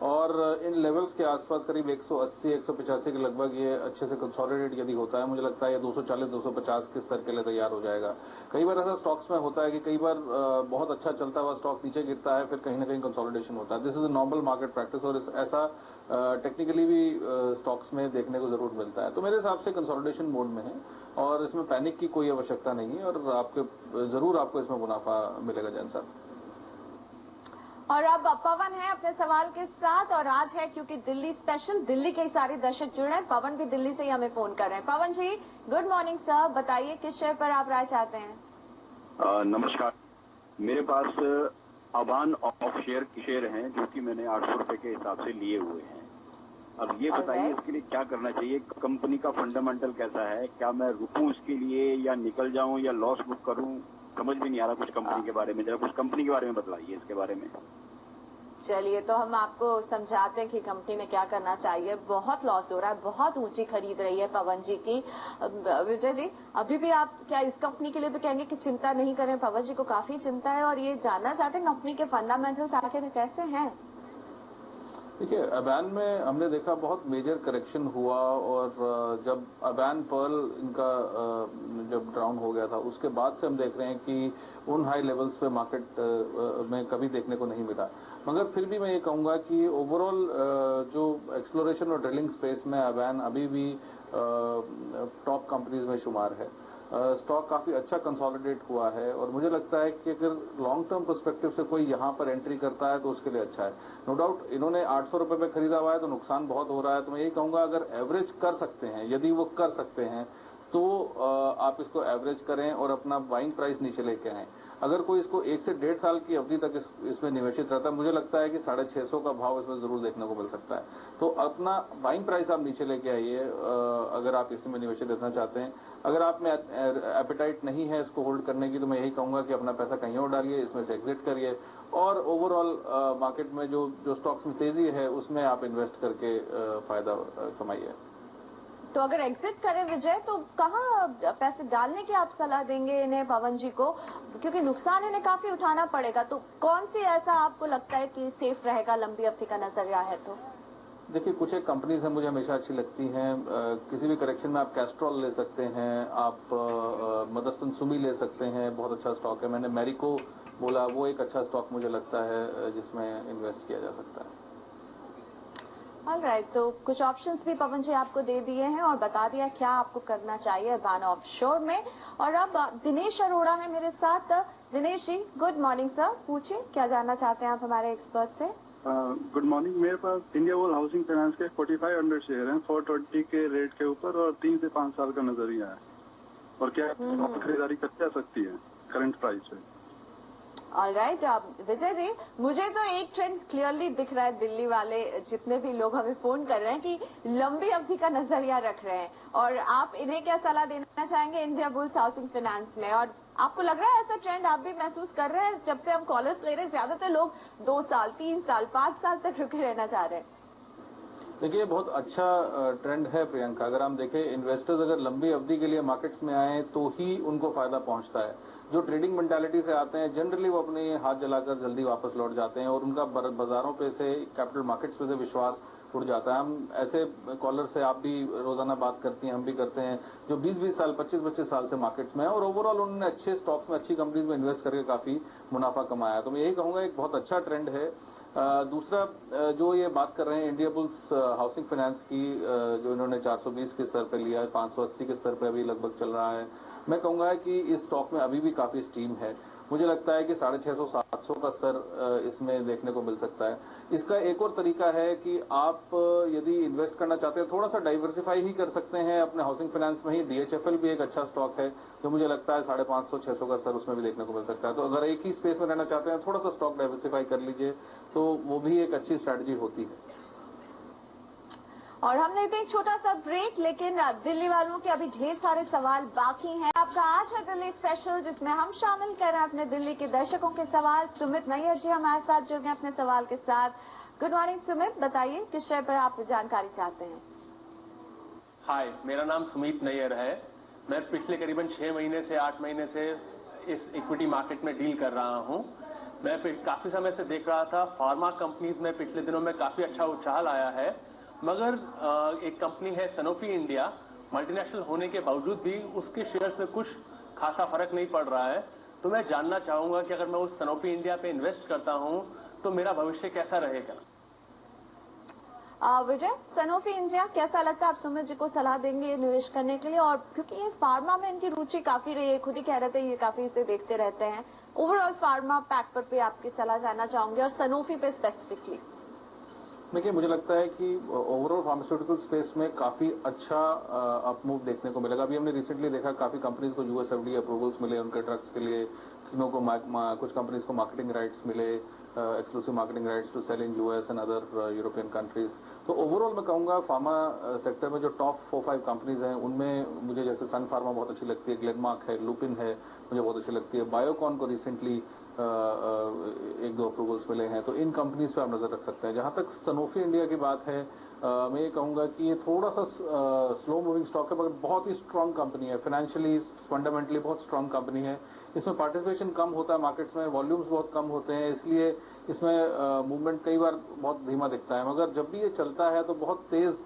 और इन लेवल्स के आसपास करीब 180-185 के लगभग ये अच्छे से कंसोलिडेट यदि होता है, मुझे लगता है ये 240-250 के स्तर के लिए तैयार हो जाएगा। कई बार ऐसा स्टॉक्स में होता है कि कई बार बहुत अच्छा चलता हुआ स्टॉक नीचे गिरता है, फिर कहीं ना कहीं कंसोलिडेशन होता है। This is a normal market practice, और ऐसा टेक्निकली भी स्टॉक्स में देखने को जरूर मिलता है। तो मेरे हिसाब से कंसोलिडेशन मोड में है, और इसमें पैनिक की कोई आवश्यकता नहीं है, और आपको इसमें मुनाफा मिलेगा जैन साहब। और अब पवन है अपने सवाल के साथ, और आज है क्योंकि दिल्ली स्पेशल, दिल्ली के सारे दर्शक जुड़ रहे हैं। पवन भी दिल्ली से ही हमें फोन कर रहे हैं। पवन जी गुड मॉर्निंग सर, बताइए किस शेयर पर आप राय चाहते हैं? नमस्कार, मेरे पास अबान ऑफ शेयर हैं जो कि मैंने 800 रुपए के हिसाब से लिए हुए हैं। अब ये बताइए इसके लिए क्या करना चाहिए? कंपनी का फंडामेंटल कैसा है? क्या मैं रुकूं इसके लिए, या निकल जाऊं, या लॉस बुक करूं? समझ भी नहीं आ रहा कुछ कंपनी के बारे में। जरा कुछ कंपनी के बारे में बताइए इसके बारे में। चलिए तो हम आपको समझाते हैं कि कंपनी में क्या करना चाहिए। बहुत लॉस हो रहा है, बहुत ऊंची खरीद रही है पवन जी की। विजय जी अभी भी आप क्या इस कंपनी के लिए भी कहेंगे कि चिंता नहीं करें? पवन जी को काफी चिंता है, और ये जानना चाहते हैं कंपनी के फंडामेंटल्स आखिर कैसे हैं। देखिए अबैन में हमने देखा बहुत मेजर करेक्शन हुआ, और जब अबैन पर्ल इनका जब डाउन हो गया था, उसके बाद से हम देख रहे हैं कि उन हाई लेवल्स पे मार्केट में कभी देखने को नहीं मिला। मगर फिर भी मैं ये कहूँगा कि ओवरऑल जो एक्सप्लोरेशन और ड्रिलिंग स्पेस में अबैन अभी भी टॉप कंपनीज में शुमार है। स्टॉक काफी अच्छा कंसोलिडेट हुआ है और मुझे लगता है कि अगर लॉन्ग टर्म पर्सपेक्टिव से कोई यहाँ पर एंट्री करता है तो उसके लिए अच्छा है। नो डाउट इन्होंने 800 रुपए में खरीदा हुआ है तो नुकसान बहुत हो रहा है, तो मैं यही कहूंगा अगर एवरेज कर सकते हैं, यदि वो कर सकते हैं तो आप इसको एवरेज करें और अपना बाइंग प्राइस नीचे लेके आएं। अगर कोई इसको 1 से 1.5 साल की अवधि तक इसमें निवेशित रहता है, मुझे लगता है कि 650 का भाव इसमें जरूर देखने को मिल सकता है। तो अपना बाइंग प्राइस आप नीचे लेके आइए अगर आप इसमें निवेशित रहना चाहते हैं। अगर आप में एपेटाइट नहीं है इसको होल्ड करने की तो मैं यही कहूंगा कि अपना पैसा कहीं और डालिए, इसमें से एग्जिट करिए और ओवरऑल मार्केट में जो स्टॉक्स में तेजी है उसमें आप इन्वेस्ट करके फायदा कमाइए। तो अगर एग्जिट करें विजय तो कहाँ पैसे डालने की आप सलाह देंगे इन्हें, पवन जी को, क्योंकि नुकसान इन्हें काफी उठाना पड़ेगा, तो कौन सी ऐसा आपको लगता है कि सेफ रहेगा, लंबी अवधि का नजरिया है? तो देखिए कुछ एक कंपनीज हैं मुझे हमेशा अच्छी लगती हैं। किसी भी करेक्शन में आप कैस्ट्रॉल ले सकते हैं, आप मदरसन सुमी ले सकते हैं, बहुत अच्छा स्टॉक है। मैंने मैरिको बोला, वो एक अच्छा स्टॉक मुझे लगता है जिसमें इन्वेस्ट किया जा सकता है। ऑलराइट, तो कुछ ऑप्शंस भी पवन जी आपको दे दिए हैं और बता दिया क्या आपको करना चाहिए अदाना ऑफशोर में। और अब दिनेश अरोड़ा है मेरे साथ। Dinesh ji good morning sir, पूछिए क्या जानना चाहते हैं आप हमारे एक्सपर्ट से। Good morning. मेरे पास इंडिया वर्ल्ड हाउसिंग फाइनेंस के 4500 शेयर हैं 420 के रेट के ऊपर और 3 से 5 साल का नजरिया है, और क्या खरीदारी कर जा सकती है करंट प्राइस पे? ऑलराइट, विजय जी मुझे तो एक ट्रेंड क्लियरली दिख रहा है, दिल्ली वाले जितने भी लोग हमें फोन कर रहे हैं कि लंबी अवधि का नजरिया रख रहे हैं, और आप इन्हें क्या सलाह देना चाहेंगे इंडिया बुल्स हाउसिंग फाइनेंस में? और आपको लग रहा है ऐसा ट्रेंड आप भी महसूस कर रहे हैं? जब से हम कॉलर्स ले रहे हैं ज्यादातर लोग 2 साल 3 साल 5 साल तक रुके रहना चाह रहे हैं। देखिए बहुत अच्छा ट्रेंड है प्रियंका। अगर हम देखें इन्वेस्टर्स अगर लंबी अवधि के लिए मार्केट्स में आए तो ही उनको फायदा पहुंचता है। जो ट्रेडिंग मेंटालिटी से आते हैं जनरली वो अपने हाथ जलाकर जल्दी वापस लौट जाते हैं और उनका बाजारों पे से कैपिटल मार्केट्स पे से विश्वास उड़ जाता है। हम ऐसे कॉलर से आप भी रोजाना बात करती हैं, हम भी करते हैं, जो 20-20 साल 25-25 साल से मार्केट्स में है और ओवरऑल उन्होंने अच्छे स्टॉक्स में अच्छी कंपनीज में इन्वेस्ट करके काफी मुनाफा कमाया। तो मैं यही कहूंगा एक बहुत अच्छा ट्रेंड है। दूसरा जो ये बात कर रहे हैं इंडिया बुल्स हाउसिंग फाइनेंस की, जो इन्होंने 420 के स्तर पे लिया है, 580 के स्तर पे अभी लगभग चल रहा है। मैं कहूंगा कि इस स्टॉक में अभी भी काफी स्टीम है। मुझे लगता है कि 650-700 का स्तर इसमें देखने को मिल सकता है। इसका एक और तरीका है कि आप यदि इन्वेस्ट करना चाहते हैं थोड़ा सा डाइवर्सिफाई ही कर सकते हैं अपने हाउसिंग फाइनेंस में ही। DHFL भी एक अच्छा स्टॉक है जो मुझे लगता है 550-600 का स्तर उसमें भी देखने को मिल सकता है। तो अगर एक ही स्पेस में रहना चाहते हैं थोड़ा सा स्टॉक डाइवर्सिफाई कर लीजिए तो वो भी एक अच्छी स्ट्रैटेजी होती है। और हम लेते हैं एक छोटा सा ब्रेक, लेकिन दिल्ली वालों के अभी ढेर सारे सवाल बाकी हैं। आपका आज है दिल्ली स्पेशल जिसमें हम शामिल कर रहे हैं अपने दिल्ली के दर्शकों के सवाल। सुमित नैयर जी हमारे साथ जुड़ गए अपने सवाल के साथ। गुड मॉर्निंग सुमित, बताइए किस विषय पर आप जानकारी चाहते हैं? हाय, मेरा नाम सुमित नैयर है। मैं पिछले करीबन 6 महीने से 8 महीने से इस इक्विटी मार्केट में डील कर रहा हूं। मैं काफी समय से देख रहा था फार्मा कंपनीज में पिछले दिनों में काफी अच्छा उछाल आया है, मगर एक कंपनी है सनोफी इंडिया, मल्टीनेशनल होने के बावजूद भी उसके शेयर्स में कुछ खासा फर्क नहीं पड़ रहा है। तो मैं जानना चाहूंगा कि अगर मैं उस सनोफी इंडिया पे इन्वेस्ट करता हूं तो मेरा भविष्य कैसा रहेगा? विजय, सनोफी इंडिया कैसा लगता है? आप सुमित जी को सलाह देंगे निवेश करने के लिए? और क्योंकि ये फार्मा में इनकी रुचि काफी रही है, खुद ही कह रहे थे ये काफी इसे देखते रहते हैं। ओवरऑल फार्मा पैक पर भी आपकी सलाह जानना चाहूंगी और सनोफी पे स्पेसिफिकली। देखिए मुझे लगता है कि ओवरऑल फार्मास्यूटिकल स्पेस में काफी अच्छा अपमूव देखने को मिलेगा। अभी हमने रिसेंटली देखा काफी कंपनीज को US FDA अप्रूवल्स मिले उनके ड्रग्स के लिए, किन्हों को कुछ कंपनीज को मार्केटिंग राइट्स मिले, exclusive marketing rights to sell in US and other European countries. तो ओवरऑल मैं कहूंगा फार्मा सेक्टर में जो टॉप 4-5 कंपनीज हैं उनमें मुझे जैसे सन फार्मा बहुत अच्छी लगती है, ग्लेनमार्क है, लुपिन है, मुझे बहुत अच्छी लगती है। बायोकॉन को रिसेंटली 1-2 अप्रूवल्स मिले हैं, तो इन कंपनीज पे आप नजर रख सकते हैं। जहां तक सनोफी इंडिया की बात है, मैं ये कहूंगा कि ये थोड़ा सा स्लो मूविंग स्टॉक है मगर बहुत ही स्ट्रांग कंपनी है, फाइनेंशियली फंडामेंटली बहुत स्ट्रांग कंपनी है। इसमें पार्टिसिपेशन कम होता है मार्केट्स में, वॉल्यूम्स बहुत कम होते हैं, इसलिए इसमें मूवमेंट कई बार बहुत धीमा दिखता है, मगर जब भी ये चलता है तो बहुत तेज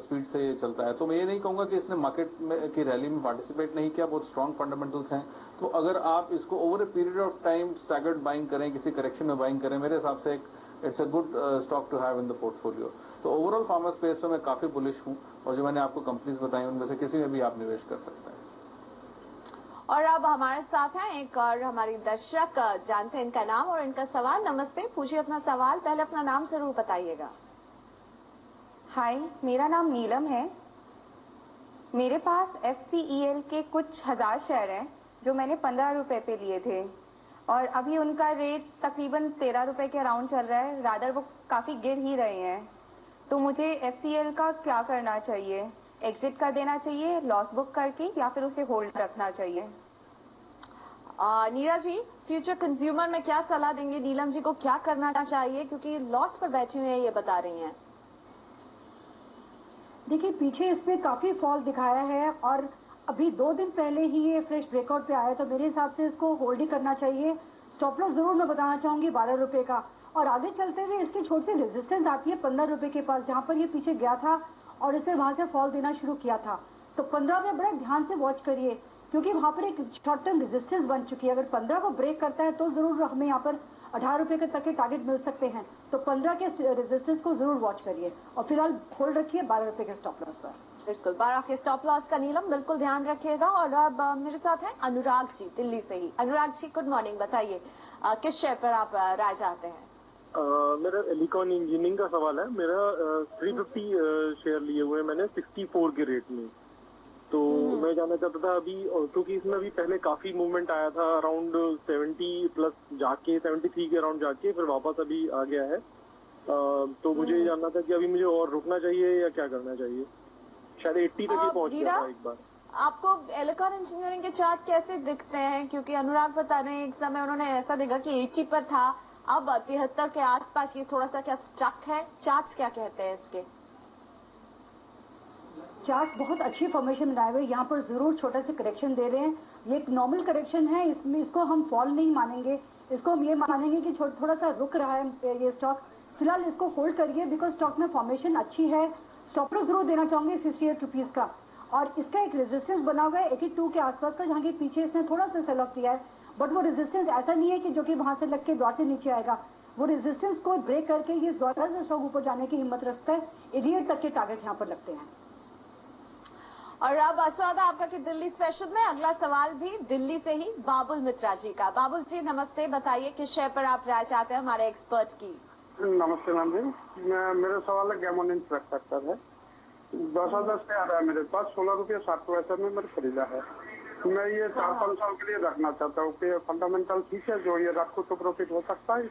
स्पीड से ये चलता है। तो मैं ये नहीं कहूंगा कि इसने मार्केट में की रैली में पार्टिसिपेट नहीं किया, बहुत स्ट्रांग फंडामेंटल्स हैं। तो अगर आप इसको over a period of time staggered buying करें, किसी करेक्शन में बाइंग करें, मेरे हिसाब से it's a good stock to have in the portfolio. तो ओवरऑल फार्मा स्पेस में मैं काफी बुलिश हूं और जो मैंने आपको कंपनीज बताई उनमें से किसी में भी आप निवेश कर सकते हैं। और अब हमारे साथ हैं एक और हमारी दर्शक, जानते हैं इनका नाम और इनका सवाल। नमस्ते, पूछिए अपना सवाल, पहले अपना नाम जरूर बताइएगा। हाय, मेरा नाम नीलम है। मेरे पास FCEL के कुछ 1000 शेयर हैं जो मैंने 15 रुपए पे लिए थे और अभी उनका रेट तकरीबन 13 रुपए के अराउंड चल रहा है। रादर वो काफी गिर ही रहे हैं, तो मुझे FCEL का क्या करना चाहिए? एग्जिट कर देना चाहिए लॉस बुक करके या फिर उसे होल्ड रखना चाहिए? नीरा जी, फ्यूचर कंज्यूमर में क्या सलाह देंगे? नीलम जी को क्या करना चाहिए, क्योंकि लॉस पर बैठी हुई है ये बता रही हैं। देखिए, पीछे इसमें काफी फॉल दिखाया है और अभी 2 दिन पहले ही ये फ्रेश ब्रेकआउट पे आया, तो मेरे हिसाब से इसको होल्ड ही करना चाहिए। स्टॉप लॉस जरूर मैं बताना चाहूंगी 12 रुपए का, और आगे चलते हुए इसकी छोटी सी रेजिस्टेंस आती है 15 रुपए के पास, जहां पर ये पीछे गया था और इसने वहां से फॉल देना शुरू किया था। तो 15 में बड़ा ध्यान से वॉच करिए, क्योंकि वहां पर एक शॉर्ट टर्म रेजिस्टेंस बन चुकी है। अगर 15 को ब्रेक करता है तो जरूर हमें यहाँ पर 18 रुपए के तक के टारगेट मिल सकते हैं। तो 15 के रेजिस्टेंस को जरूर वॉच करिए और फिलहाल होल्ड रखिए 12 रुपए के स्टॉप लॉस पर। बिल्कुल, 12 के स्टॉप लॉस का नीलम बिल्कुल ध्यान रखिएगा। और अब मेरे साथ हैं अनुराग जी दिल्ली से ही। अनुराग जी, गुड मॉर्निंग, बताइए किस शेयर पर आप राय चाहते हैं? मेरा एलिकॉन इंजीनियरिंग का सवाल है। मेरा 350 शेयर लिए हुए हैं मैंने 64 के रेट में। तो मैं जानना चाहता था अभी, क्योंकि इसमें अभी पहले काफी मूवमेंट आया था, अराउंड 70 प्लस जाके 73 के अराउंड जाके फिर वापस अभी आ गया है। तो मुझे ये जानना था कि अभी मुझे और रुकना चाहिए या क्या करना चाहिए? शायद 80 तक ही पहुंच गया था एक बार। आपको एलिकॉन इंजीनियरिंग के चार्ट कैसे दिखते हैं? क्योंकि अनुराग बता रहे हैं एक समय उन्होंने ऐसा देखा कि 80 पर था, अब 73 के आसपास, ये थोड़ा सा क्या स्टक है? चार्ट्स क्या कहते हैं इसके? चार्ट बहुत अच्छी फॉर्मेशन बनाए हुए, यहाँ पर जरूर छोटा सा करेक्शन दे रहे हैं। ये एक नॉर्मल करेक्शन है, इसमें इसको हम फॉल नहीं मानेंगे, इसको हम ये मानेंगे कि थोड़ा सा रुक रहा है ये स्टॉक। फिलहाल इसको होल्ड करिए बिकॉज स्टॉक में फॉर्मेशन अच्छी है। स्टॉप लॉस जरूर देना चाहूंगे 68 रुपीज का, और इसका एक रेजिस्टेंस बना हुआ है 82 के आसपास का, जहाँ के पीछे इसने थोड़ा सा सेल ऑफ किया है। बट वो रेजिस्टेंस ऐसा नहीं है कि जो कि वहां से लग के द्वार से नीचे आएगा। वो रेजिस्टेंस को ब्रेक करके ये द्वारा से स्टॉक ऊपर जाने की हिम्मत रखता है। 88 तक के टारगेट यहाँ पर लगते हैं। और अब सौदा आपका कि दिल्ली स्पेशल में अगला सवाल भी दिल्ली से ही बाबुल मित्रा जी का। बाबुल जी नमस्ते, बताइए किस शेयर पर आप राय चाहते हैं हमारे एक्सपर्ट की? नमस्ते मैम जी, मेरा सवाल है गैमन इंफ्रास्ट्रक्चर है। 10,000 से आ रहा है मेरे पास, 16 रुपये 7 पैसे में मैंने खरीदा है। मैं ये 4-5 साल के लिए रखना चाहता हूँ कि फंडामेंटल ठीक है, जो ये रखो तो प्रॉफिट हो सकता है।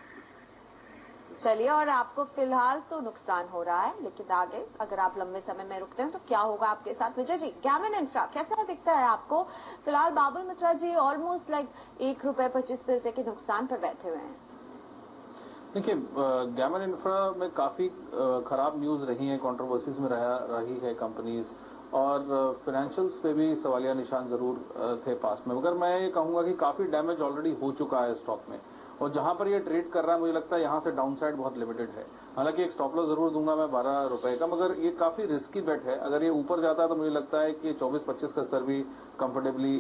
चलिए, और आपको फिलहाल तो नुकसान हो रहा है, लेकिन आगे अगर आप लंबे समय में रुकते हैं तो क्या होगा आपके साथ? विजय जी, गैमन इंफ्रा कैसा दिखता है आपको? फिलहाल बाबुल मित्रा जी ऑलमोस्ट लाइक 1 रुपए 25 पैसे के नुकसान पर बैठे हुए हैं। देखिए, गैमन इंफ्रा में काफ़ी ख़राब न्यूज़ रही है, कंट्रोवर्सीज में रही है कंपनीज, और फाइनेंशियल्स पे भी सवालिया निशान ज़रूर थे पास में। मगर मैं ये कहूँगा कि काफ़ी डैमेज ऑलरेडी हो चुका है स्टॉक में, और जहां पर ये ट्रेड कर रहा है मुझे लगता है यहां से डाउन साइड बहुत लिमिटेड है। हालांकि एक स्टॉप लॉस जरूर दूंगा मैं 12 रुपए का, मगर ये काफी रिस्की बेट है। अगर ये ऊपर जाता है तो मुझे लगता है कि 24-25 का स्तर भी कंफर्टेबली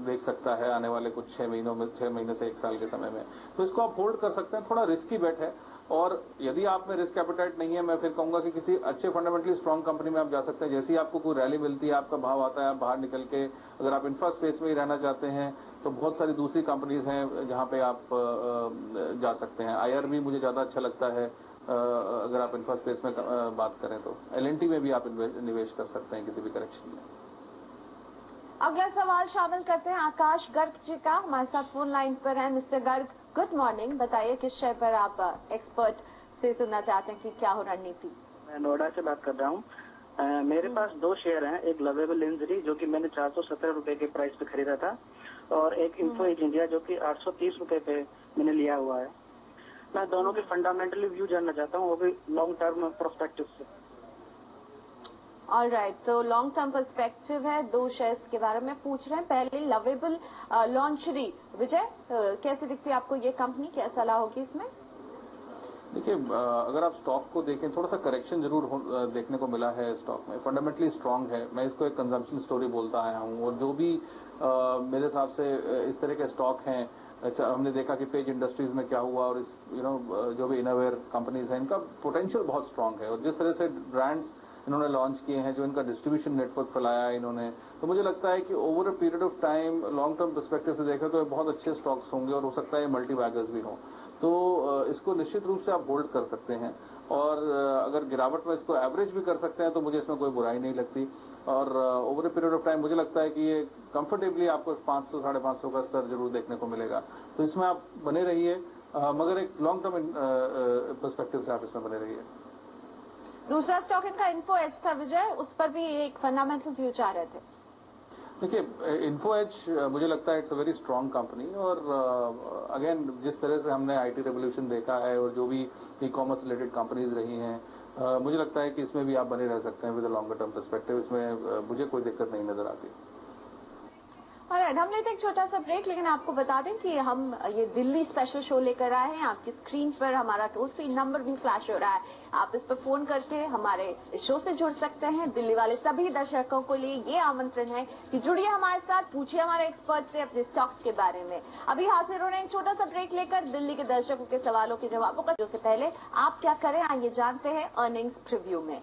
देख सकता है आने वाले कुछ 6 महीनों में, 6 महीने से 1 साल के समय में। तो इसको आप होल्ड कर सकते हैं, थोड़ा रिस्की बेट है। और यदि आप में रिस्क एपेटाइट नहीं है, मैं फिर कहूंगा कि किसी अच्छे फंडामेंटली स्ट्रांग कंपनी में आप जा सकते हैं। जैसे ही आपको कोई रैली मिलती है, आपका भाव आता है, आप बाहर निकल के अगर आप इंफ्रा स्पेस में ही रहना चाहते हैं तो बहुत सारी दूसरी कंपनीज हैं जहां पे आप जा सकते हैं। IRB मुझे ज्यादा अच्छा लगता है अगर आप इंफ्रा स्पेस में बात करें तो। LNT में भी आप निवेश कर सकते हैं किसी भी करेक्शन में। अगला सवाल शामिल करते हैं आकाश गर्ग जी का, हमारे साथ फोन लाइन पर है। मिस्टर गर्ग, गुड मॉर्निंग, बताइए किस शेयर पर आप एक्सपर्ट से सुनना चाहते हैं कि क्या हो रणनीति? मैं नोएडा से बात कर रहा हूँ। मेरे पास 2 शेयर हैं, एक लवेबल इंजरी जो कि मैंने 417 रुपए के प्राइस पे खरीदा था, और एक इन्फो एज इंडिया जो कि 830 रुपए पे मैंने लिया हुआ है। मैं दोनों के फंडामेंटली व्यू जानना चाहता हूँ, वो भी लॉन्ग टर्म प्रोस्पेक्टिव से। ऑलराइट, तो लॉन्ग टर्म पर्सपेक्टिव है, 2 शेयर्स के बारे में पूछ रहे हैं। पहले लवेबल लॉन्चरी, विजय कैसे दिखती है आपको ये कंपनी, क्या सलाह होगी इसमें? देखिए, अगर आप स्टॉक को देखें, थोड़ा सा करेक्शन जरूर देखने को मिला है स्टॉक में। फंडामेंटली स्ट्रांग है, मैं इसको एक कंजम्पशन स्टोरी बोलता आया हूँ। और जो भी मेरे हिसाब से इस तरह के स्टॉक हैं, हमने देखा कि पेज इंडस्ट्रीज में क्या हुआ, और इस जो भी इनोवेयर कंपनीज हैं इनका पोटेंशियल बहुत स्ट्रांग है। और जिस तरह से ब्रांड्स इन्होंने लॉन्च किए हैं, जो इनका डिस्ट्रीब्यूशन नेटवर्क फैलाया है इन्होंने, तो मुझे लगता है कि over a period of time long term perspective से देखें तो बहुत अच्छे स्टॉक्स होंगे और हो सकता है मल्टी बैगर्स भी हों। तो इसको निश्चित रूप से आप होल्ड कर सकते हैं और अगर गिरावट में इसको एवरेज भी कर सकते हैं तो मुझे इसमें कोई बुराई नहीं लगती। और over a period of time मुझे लगता है कि ये कंफर्टेबली आपको 500 550 का स्तर जरूर देखने को मिलेगा। तो इसमें आप बने रहिए, मगर एक लॉन्ग टर्म पर्सपेक्टिव से आप इसमें बने रहिए। दूसरा स्टॉक इनका इन्फो एज था विजय, उस पर भी एक फंडामेंटल व्यू चाह रहे थे। देखिए, इन्फो एज मुझे लगता है it's a very strong company और अगेन जिस तरह से हमने आईटी रेवोल्यूशन देखा है और जो भी ई कॉमर्स रिलेटेड कंपनीज रही हैं, मुझे लगता है कि इसमें भी आप बने रह सकते हैं with a longer term perspective. इसमें मुझे कोई दिक्कत नहीं नजर आती। और हम लेते एक छोटा सा ब्रेक, लेकिन आपको बता दें कि हम ये दिल्ली स्पेशल शो लेकर आए हैं। आपकी स्क्रीन पर हमारा टोल फ्री नंबर भी फ्लैश हो रहा है, आप इस पर फोन करके हमारे इस शो से जुड़ सकते हैं। दिल्ली वाले सभी दर्शकों को लिए ये आमंत्रण है कि जुड़िए हमारे साथ, पूछिए हमारे एक्सपर्ट से अपने स्टॉक्स के बारे में। अभी हाजिर हो रहे हैं एक छोटा सा ब्रेक लेकर दिल्ली के दर्शकों के सवालों के जवाबों का। जो से पहले आप क्या करें आइए जानते हैं अर्निंग्स प्रीव्यू में।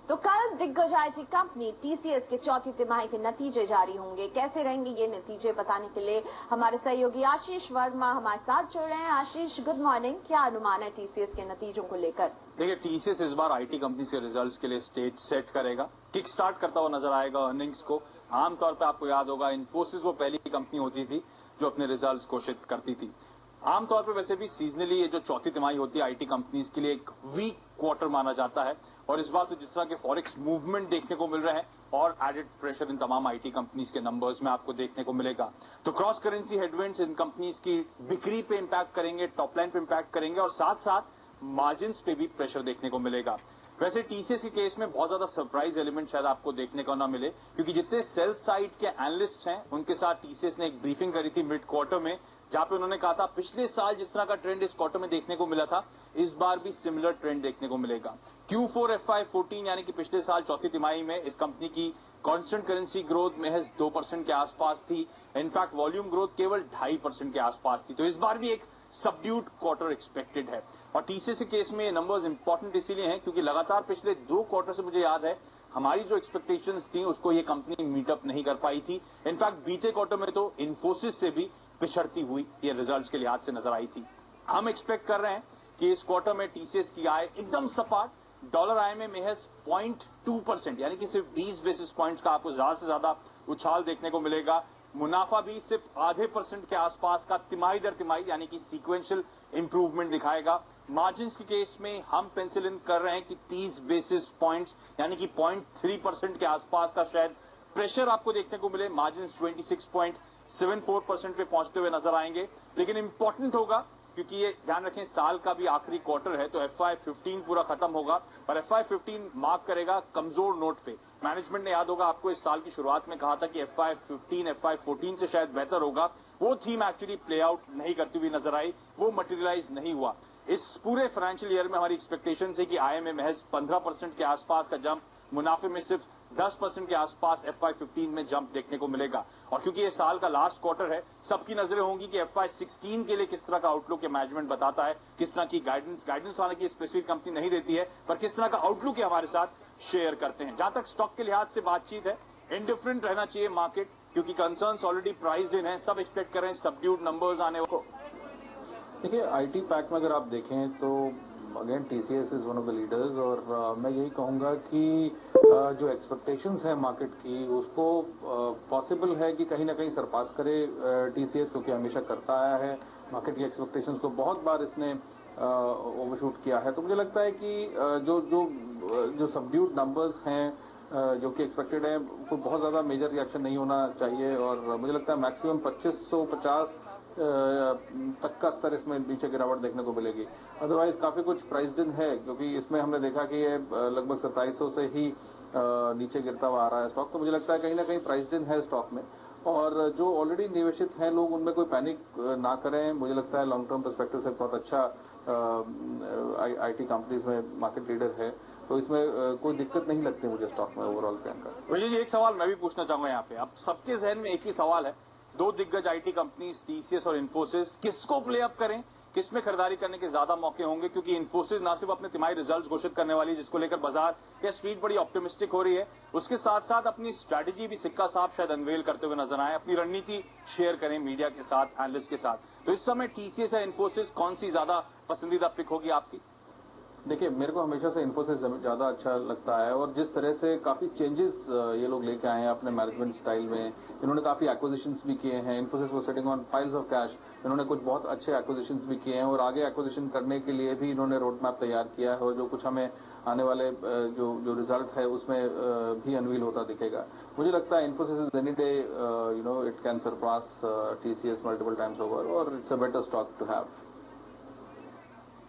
तो कल दिग्गज आईटी कंपनी टीसीएस के चौथी तिमाही के नतीजे जारी होंगे। कैसे रहेंगे ये नतीजे बताने के लिए हमारे सहयोगी आशीष वर्मा हमारे साथ जुड़ रहे हैं। आशीष, गुड मॉर्निंग। क्या अनुमान है टीसीएस के नतीजों को लेकर? देखिए, टीसीएस इस बार आईटी कंपनी के रिजल्ट्स के लिए स्टेज सेट करेगा, किक स्टार्ट करता हुआ नजर आएगा अर्निंग्स को। आमतौर पर आपको याद होगा इन्फोसिस वो पहली कंपनी होती थी जो अपने रिजल्ट्स घोषित करती थी। आमतौर पर वैसे भी सीजनली ये जो चौथी तिमाही होती है आईटी कंपनीज के लिए एक वीक क्वार्टर माना जाता है और इस बार तो जिस तरह के फॉरेक्स मूवमेंट देखने को मिल रहे हैं और एडेड प्रेशर इन तमाम आईटी कंपनीज के नंबर्स में आपको देखने को मिलेगा। तो क्रॉस करेंसी हेडविंड्स इन कंपनीज की बिक्री पे इंपैक्ट करेंगे, टॉप लाइन पे इंपैक्ट करेंगे और साथ साथ मार्जिन्स पे भी प्रेशर देखने को मिलेगा। वैसे टीसीएस के केस में बहुत ज्यादा सरप्राइज एलिमेंट शायद आपको देखने को ना मिले, क्योंकि जितने सेल साइड के एनालिस्ट हैं उनके साथ टीसीएस ने एक ब्रीफिंग करी थी मिड क्वार्टर में, जहां पे उन्होंने कहा था पिछले साल जिस तरह का ट्रेंड इस क्वार्टर में देखने को मिला था इस बार भी सिमिलर ट्रेंड देखने को मिलेगा। Q4 FY14 यानी कि पिछले साल चौथी तिमाही में इस कंपनी की कांस्टेंट करेंसी ग्रोथ महज 2% के आसपास थी। इनफैक्ट वॉल्यूम ग्रोथ केवल 2.5% के आसपास थी। तो इस बार भी एक सबड्यूड क्वार्टर एक्सपेक्टेड है और टीसीएस के केस में ये नंबर्स इंपॉर्टेंट इसीलिए हैं क्योंकि लगातार पिछले 2 क्वार्टर से मुझे याद है हमारी जो एक्सपेक्टेशंस थी उसको ये कंपनी मीटअप नहीं कर पाई थी। इनफैक्ट बीते क्वार्टर में तो इन्फोसिस से भी पिछड़ती हुई ये रिजल्ट्स के लिहाज से नजर आई थी। हम एक्सपेक्ट कर रहे हैं कि इस क्वार्टर में टीसीएस की आय एकदम सपाट, डॉलर आय में महज 0.2% यानी कि सिर्फ 20 बेसिस पॉइंट्स का आपको ज्यादा से ज्यादा उछाल देखने को मिलेगा। मुनाफा भी सिर्फ आधे % के आसपास का तिमाही दर तिमाही यानी कि सीक्वेंशियल इंप्रूवमेंट दिखाएगा। मार्जिन्स के केस में हम पेंसिल इन कर रहे हैं कि 30 बेसिस पॉइंट्स यानी कि 0.3% के आसपास का शायद प्रेशर आपको देखने को मिले। मार्जिन्स 26.74% पे पहुंचते हुए नजर आएंगे। लेकिन इंपॉर्टेंट होगा क्योंकि ये ध्यान रखें साल का भी आखिरी क्वार्टर है तो FY15 पूरा खत्म होगा और FY15 मार्क करेगा कमजोर नोट पे। मैनेजमेंट ने याद होगा आपको इस साल की शुरुआत में कहा था कि FY15 FY14 से शायद बेहतर होगा। वो थीम एक्चुअली प्ले आउट नहीं करती हुई नजर आई, वो मटेरियलाइज नहीं हुआ। इस पूरे फाइनेंशियल ईयर में हमारी एक्सपेक्टेशन है कि आय में महज 15% के आसपास का जंप, मुनाफे में सिर्फ 10% के आसपास FY15 में जंप देखने को मिलेगा। और क्योंकि ये साल का लास्ट क्वार्टर है, सबकी नजरें होंगी कि FY16 के लिए किस तरह का आउटलुक मैनेजमेंट बताता है, किस तरह की गाइडेंस हालांकि स्पेसिफिक कंपनी नहीं देती है, पर किस तरह का आउटलुक है हमारे साथ शेयर करते हैं। जहां तक स्टॉक के लिहाज से बातचीत है, इंडिफरेंट रहना चाहिए मार्केट क्योंकि कंसर्न्स ऑलरेडी प्राइस्ड इन है। सब एक्सपेक्ट कर रहे हैं सबड्यूड नंबर्स आने को। देखिए, आईटी पैक में अगर आप देखें तो again TCS is one of the leaders और मैं यही कहूंगा कि जो एक्सपेक्टेशंस हैं मार्केट की उसको पॉसिबल है कि कहीं ना कहीं सरपास करे टीसीएस, क्योंकि हमेशा करता आया है। मार्केट की एक्सपेक्टेशंस को बहुत बार इसने ओवरशूट किया है। तो मुझे लगता है कि जो सबड्यूड नंबर्स हैं जो कि एक्सपेक्टेड है, कोई बहुत ज्यादा मेजर रिएक्शन नहीं होना चाहिए और मुझे लगता है मैक्सिमम 2550 तक का स्तर इसमें नीचे गिरावट देखने को मिलेगी। अदरवाइज काफी कुछ प्राइस्ड इन है क्योंकि इसमें हमने देखा कि ये लगभग 2700 से ही नीचे गिरता हुआ आ रहा है स्टॉक। तो मुझे लगता है कहीं ना कहीं प्राइस्ड इन है स्टॉक में और जो ऑलरेडी निवेशित हैं लोग उनमें कोई पैनिक ना करें। मुझे लगता है लॉन्ग टर्म पर्सपेक्टिव से बहुत अच्छा आईटी कंपनीज में मार्केट लीडर है, तो इसमें कोई दिक्कत नहीं लगती मुझे स्टॉक में ओवरऑल प्लान का। विजय जी, एक सवाल मैं भी पूछना चाहूंगा यहाँ पे। अब सबके जहन में एक ही सवाल है दो दिग्गज आईटी कंपनीज टीसीएस और इन्फोसिस, किसको प्ले अप करें, किसमें खरीदारी करने के ज्यादा मौके होंगे? क्योंकि इन्फोसिस ना सिर्फ अपने तिमाही रिजल्ट्स घोषित करने वाली, जिसको लेकर बाजार या स्ट्रीट बड़ी ऑप्टिमिस्टिक हो रही है, उसके साथ साथ अपनी स्ट्रैटेजी भी सिक्का साहब शायद अनवेल करते हुए नजर आए, अपनी रणनीति शेयर करें मीडिया के साथ, एनालिस्ट के साथ। तो इस समय टीसीएस या इन्फोसिस कौन सी ज्यादा पसंदीदा पिक होगी आपकी? देखिए, मेरे को हमेशा से इन्फोसिस ज्यादा अच्छा लगता है और जिस तरह से काफी चेंजेस ये लोग लेके आए हैं अपने मैनेजमेंट स्टाइल में, इन्होंने काफी एक्विजिशंस भी किए हैं। इन्फोसिस वो sitting on piles of cash, इन्होंने कुछ बहुत अच्छे एक्विजिशंस भी किए हैं और आगे एक्विजिशन करने के लिए भी इन्होंने रोड मैप तैयार किया है और जो कुछ हमें आने वाले जो रिजल्ट है उसमें भी अनवील होता दिखेगा। मुझे लगता है Infosys is any day it can surpass TCS multiple times over और it's a better stock to have.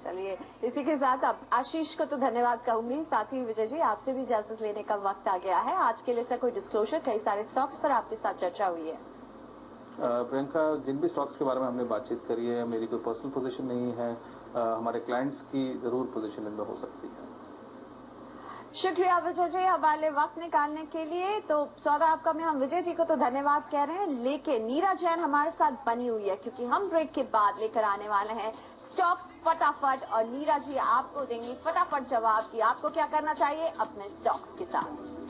चलिए, इसी के साथ अब आशीष को तो धन्यवाद कहूंगी, साथ ही विजय जी आपसे भी इजाजत लेने का वक्त आ गया है। आज के लिए सर कोई डिस्क्लोजर, कई सारे स्टॉक्स पर आपके साथ चर्चा हुई है। प्रियंका, जिन भी स्टॉक्स के बारे में हमने बातचीत करी है, मेरी कोई पर्सनल पोजीशन नहीं है, हमारे क्लाइंट्स की जरूर पोजीशन इनमें हो सकती है। शुक्रिया विजय जी हमारे वक्त निकालने के लिए। तो सौदा आपका में हम विजय जी को तो धन्यवाद कह रहे हैं, लेकिन नीरा जैन हमारे साथ बनी हुई है क्योंकि हम ब्रेक के बाद लेकर आने वाले हैं स्टॉक्स फटाफट और नीरा जी आपको देंगी फटाफट जवाब कि आपको क्या करना चाहिए अपने स्टॉक्स के साथ।